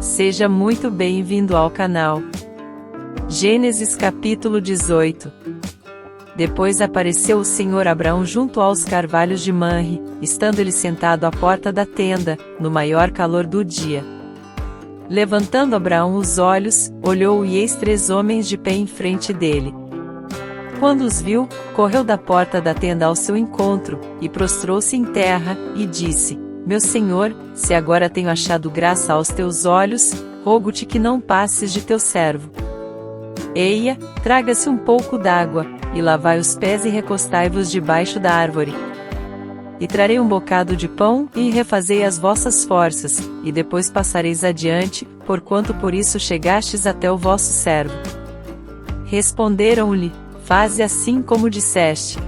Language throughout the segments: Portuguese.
Seja muito bem-vindo ao canal. Gênesis capítulo 18. Depois apareceu o Senhor Abraão junto aos carvalhos de Manre, estando ele sentado à porta da tenda, no maior calor do dia. Levantando Abraão os olhos, olhou e eis 3 homens de pé em frente dele. Quando os viu, correu da porta da tenda ao seu encontro, e prostrou-se em terra, e disse: Meu senhor, se agora tenho achado graça aos teus olhos, rogo-te que não passes de teu servo. Eia, traga-se um pouco d'água, e lavai os pés e recostai-vos debaixo da árvore. E trarei um bocado de pão, e refazei as vossas forças, e depois passareis adiante, porquanto por isso chegastes até o vosso servo. Responderam-lhe: Faze assim como disseste.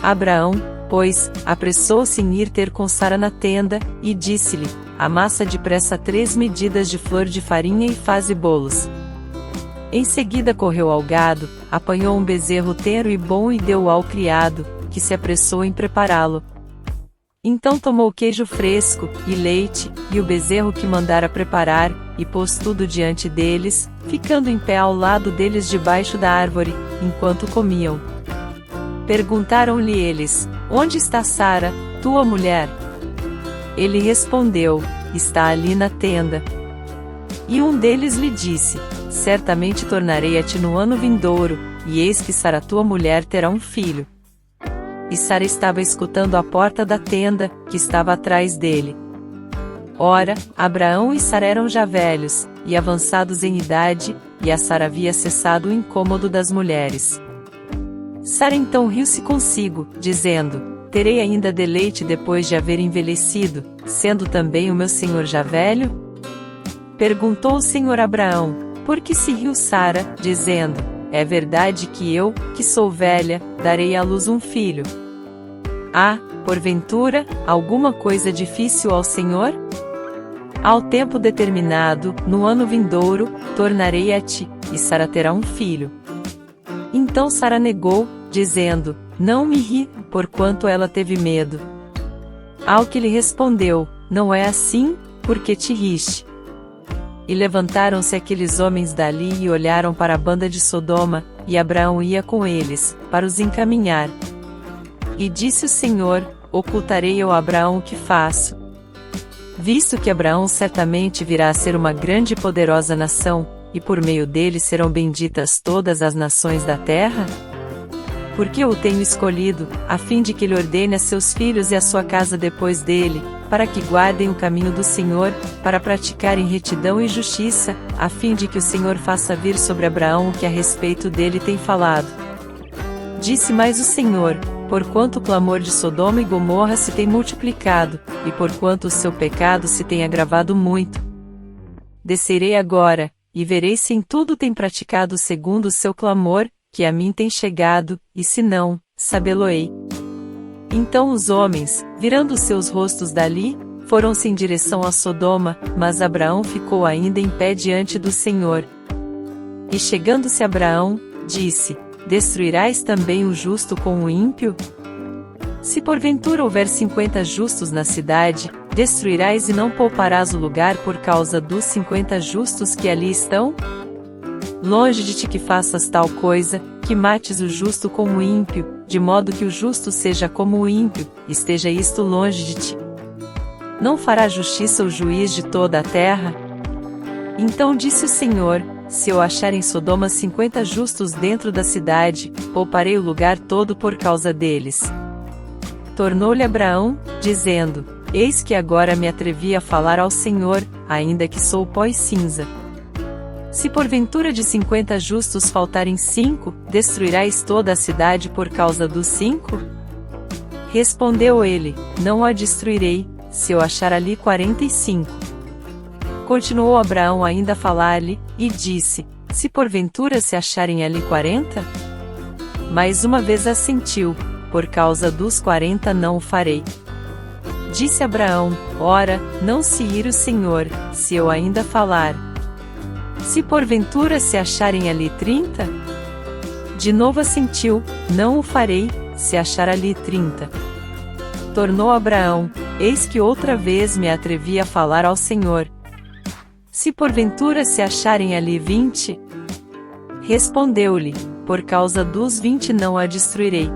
Abraão, pois, apressou-se em ir ter com Sara na tenda, e disse-lhe: Amassa depressa 3 medidas de flor de farinha e faze bolos. Em seguida correu ao gado, apanhou um bezerro tenro e bom e deu-o ao criado, que se apressou em prepará-lo. Então tomou queijo fresco, e leite, e o bezerro que mandara preparar, e pôs tudo diante deles, ficando em pé ao lado deles debaixo da árvore, enquanto comiam. Perguntaram-lhe eles: Onde está Sara, tua mulher? Ele respondeu: Está ali na tenda. E um deles lhe disse: Certamente tornarei a ti no ano vindouro, e eis que Sara tua mulher terá um filho. E Sara estava escutando à porta da tenda, que estava atrás dele. Ora, Abraão e Sara eram já velhos, e avançados em idade, e a Sara havia cessado o incômodo das mulheres. Sara então riu-se consigo, dizendo: Terei ainda deleite depois de haver envelhecido, sendo também o meu senhor já velho? Perguntou o Senhor a Abraão: Por que se riu Sara, dizendo: É verdade que eu, que sou velha, darei à luz um filho? Há, porventura, alguma coisa difícil ao Senhor? Ao tempo determinado, no ano vindouro, tornarei a ti, e Sara terá um filho. Então Sara negou, dizendo: Não me ri, porquanto ela teve medo. Ao que lhe respondeu: Não é assim, porque te riste. E levantaram-se aqueles homens dali e olharam para a banda de Sodoma, e Abraão ia com eles, para os encaminhar. E disse o Senhor: Ocultarei eu a Abraão o que faço? Visto que Abraão certamente virá a ser uma grande e poderosa nação, e por meio dele serão benditas todas as nações da terra? Porque eu o tenho escolhido, a fim de que ele ordene a seus filhos e a sua casa depois dele, para que guardem o caminho do Senhor, para praticarem retidão e justiça, a fim de que o Senhor faça vir sobre Abraão o que a respeito dele tem falado. Disse mais o Senhor: Porquanto o clamor de Sodoma e Gomorra se tem multiplicado, e porquanto o seu pecado se tem agravado muito. Descerei agora, e verei se em tudo tem praticado segundo o seu clamor, que a mim tem chegado, e se não, sabê-lo-ei. Então os homens, virando seus rostos dali, foram-se em direção a Sodoma, mas Abraão ficou ainda em pé diante do Senhor. E chegando-se Abraão, disse: Destruirás também o justo com o ímpio? Se porventura houver 50 justos na cidade, destruirás e não pouparás o lugar por causa dos 50 justos que ali estão? Longe de ti que faças tal coisa, que mates o justo com o ímpio, de modo que o justo seja como o ímpio, esteja isto longe de ti. Não fará justiça o juiz de toda a terra? Então disse o Senhor: Se eu achar em Sodoma 50 justos dentro da cidade, pouparei o lugar todo por causa deles. Tornou-lhe Abraão, dizendo: Eis que agora me atrevi a falar ao Senhor, ainda que sou pó e cinza. Se porventura de 50 justos faltarem 5, destruirás toda a cidade por causa dos 5? Respondeu ele: Não a destruirei, se eu achar ali 45. Continuou Abraão ainda a falar-lhe, e disse: Se porventura se acharem ali 40? Mais uma vez assentiu: Por causa dos 40 não o farei. Disse Abraão: Ora, não se ire o Senhor, se eu ainda falar. Se porventura se acharem ali 30? De novo assentiu: Não o farei, se achar ali 30. Tornou Abraão: Eis que outra vez me atrevi a falar ao Senhor. Se porventura se acharem ali 20? Respondeu-lhe: por causa dos 20 não a destruirei.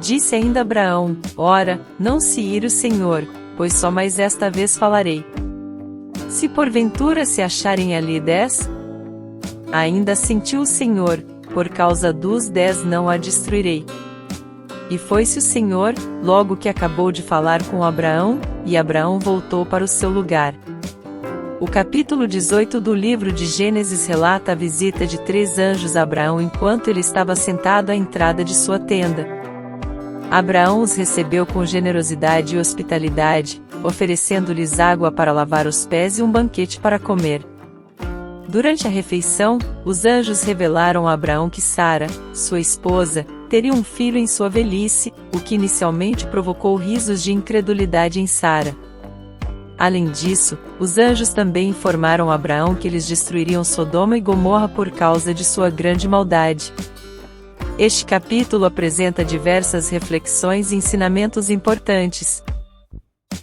Disse ainda Abraão: ora, não se ire o Senhor, pois só mais esta vez falarei. Se porventura se acharem ali 10? Ainda assentiu o Senhor: por causa dos 10 não a destruirei. E foi-se o Senhor, logo que acabou de falar com Abraão, e Abraão voltou para o seu lugar. O capítulo 18 do livro de Gênesis relata a visita de 3 anjos a Abraão enquanto ele estava sentado à entrada de sua tenda. Abraão os recebeu com generosidade e hospitalidade, oferecendo-lhes água para lavar os pés e um banquete para comer. Durante a refeição, os anjos revelaram a Abraão que Sara, sua esposa, teria um filho em sua velhice, o que inicialmente provocou risos de incredulidade em Sara. Além disso, os anjos também informaram a Abraão que eles destruiriam Sodoma e Gomorra por causa de sua grande maldade. Este capítulo apresenta diversas reflexões e ensinamentos importantes.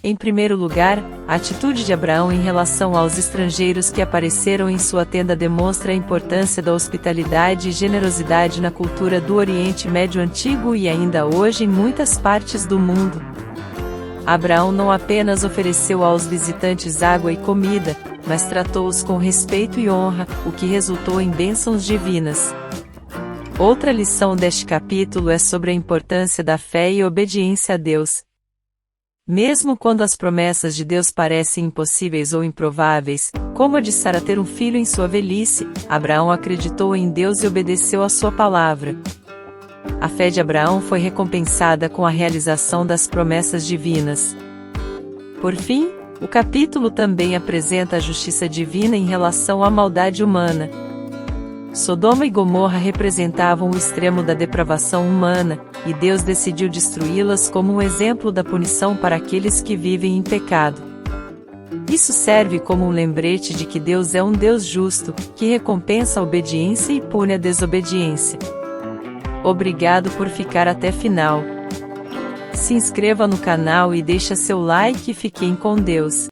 Em primeiro lugar, a atitude de Abraão em relação aos estrangeiros que apareceram em sua tenda demonstra a importância da hospitalidade e generosidade na cultura do Oriente Médio Antigo e ainda hoje em muitas partes do mundo. Abraão não apenas ofereceu aos visitantes água e comida, mas tratou-os com respeito e honra, o que resultou em bênçãos divinas. Outra lição deste capítulo é sobre a importância da fé e obediência a Deus. Mesmo quando as promessas de Deus parecem impossíveis ou improváveis, como a de Sara ter um filho em sua velhice, Abraão acreditou em Deus e obedeceu à sua palavra. A fé de Abraão foi recompensada com a realização das promessas divinas. Por fim, o capítulo também apresenta a justiça divina em relação à maldade humana. Sodoma e Gomorra representavam o extremo da depravação humana, e Deus decidiu destruí-las como um exemplo da punição para aqueles que vivem em pecado. Isso serve como um lembrete de que Deus é um Deus justo, que recompensa a obediência e pune a desobediência. Obrigado por ficar até final. Se inscreva no canal e deixe seu like e fiquem com Deus.